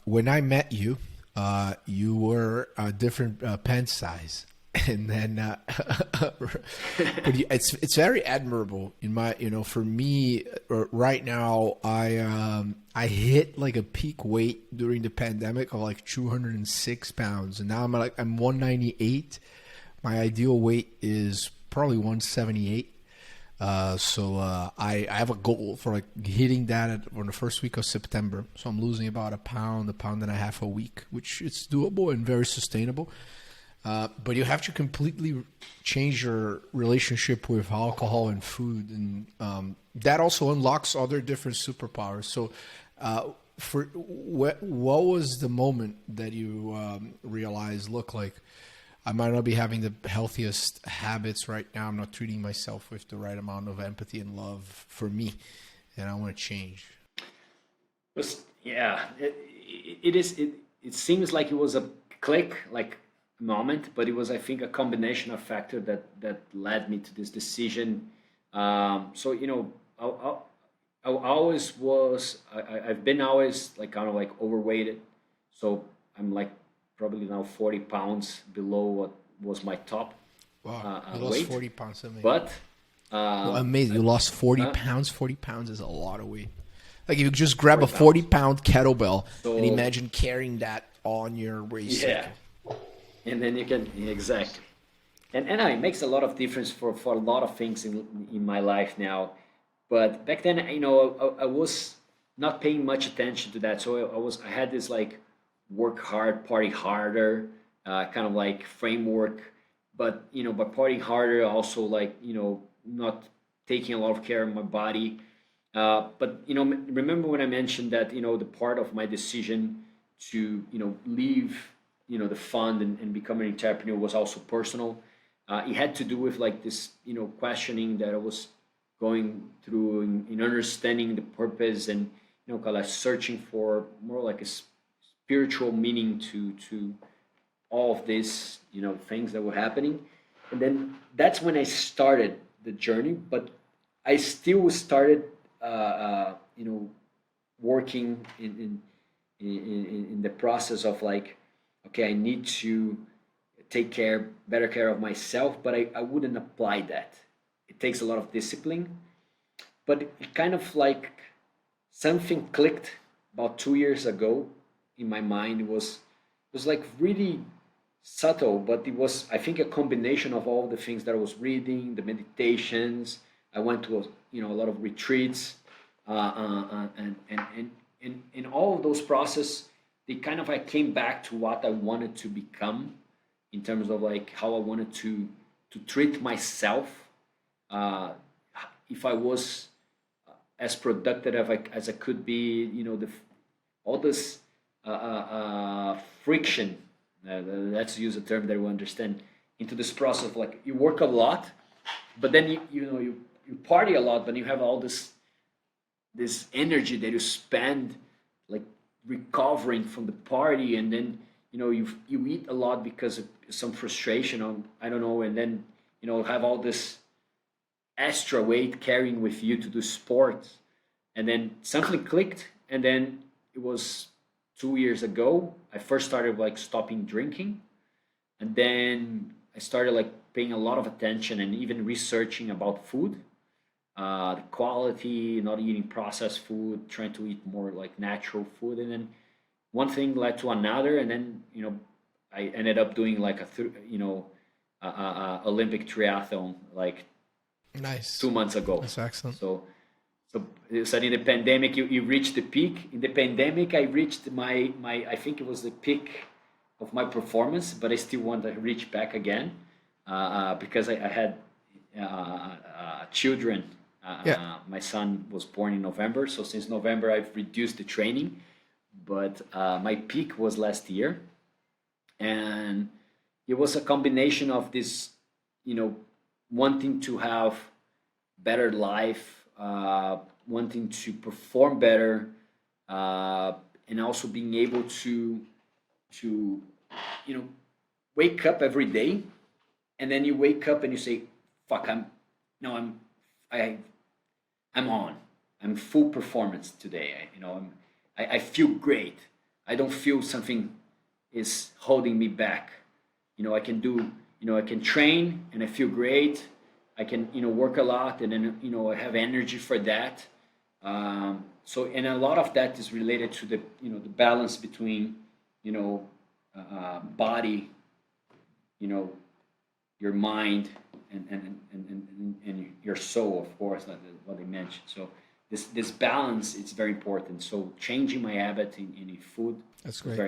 when I met you, you were a different pant size, and then, it's very admirable in my, for me right now. I hit like a peak weight during the pandemic of like 206 pounds, and now I'm 198. My ideal weight is probably 178. I have a goal for like hitting that on the first week of September. So I'm losing about a pound and a half a week, which is doable and very sustainable. But you have to completely change your relationship with alcohol and food, and that also unlocks other different superpowers. So, what was the moment that you realized, look, like I might not be having the healthiest habits right now. I'm not treating myself with the right amount of empathy and love for me, and I want to change. Yeah, it is. It seems like it was a click, like moment, but it was, I think, a combination of factors that led me to this decision. So I always was. I've been always like kind of like overweighted, so I'm like probably now 40 pounds below what was my top Wow, you lost weight. 40 pounds. Amazing. But Well, um, amazing. You lost 40 uh, pounds. 40 pounds is a lot of weight. Like if you just grab a 40 40 pounds. pound kettlebell and So imagine carrying that on your waist. yeah, and then you can, yeah, exactly. And it makes a lot of difference for a lot of things in my life now. But back then, I was not paying much attention to that. So I had this like work hard, party harder, kind of like framework. But by partying harder, also like not taking a lot of care of my body. But remember when I mentioned that the part of my decision to leave the fund and become an entrepreneur was also personal. It had to do with like this questioning that I was going through in understanding the purpose and kind of searching for more like a spiritual meaning to all of these things that were happening. And then that's when I started the journey, but I still started working in the process of like, okay, I need to take better care of myself, but I wouldn't apply that. It takes a lot of discipline, but it kind of like something clicked about 2 years ago in my mind. It was like really subtle, but it was, I think, a combination of all the things that I was reading, the meditations. I went to a lot of retreats, and in all of those process, they kind of, I came back to what I wanted to become in terms of like how I wanted to treat myself. Uh, if I was as productive as I could be, all this friction. Let's use a term that we understand into this process of like you work a lot, but then you party a lot, but you have all this energy that you spend like recovering from the party, and then you eat a lot because of some frustration on I don't know, and then have all this extra weight carrying with you to do sports, and then something clicked, and then it was 2 years ago I first started like stopping drinking, and then I started like paying a lot of attention and even researching about food, the quality, not eating processed food, trying to eat more like natural food, and then one thing led to another, and then I ended up doing like Olympic triathlon like Nice. 2 months ago. That's excellent. So you said in the pandemic you reached the peak. In the pandemic, I reached my I think it was the peak of my performance, but I still want to reach back again because I had children. Yeah. My son was born in November, so since November I've reduced the training. But my peak was last year, and it was a combination of this, wanting to have better life, wanting to perform better, and also being able to you know wake up every day, and then you wake up and you say, "Fuck, I'm no, I I'm on. I'm full performance today. I feel great. I don't feel something is holding me back. I can do, I can train and I feel great. I can, work a lot and then, I have energy for that. So, and a lot of that is related to the, the balance between, body, you know, your mind and your soul, of course, like what I mentioned. So this balance is very important. So changing my habit in food That's is great. very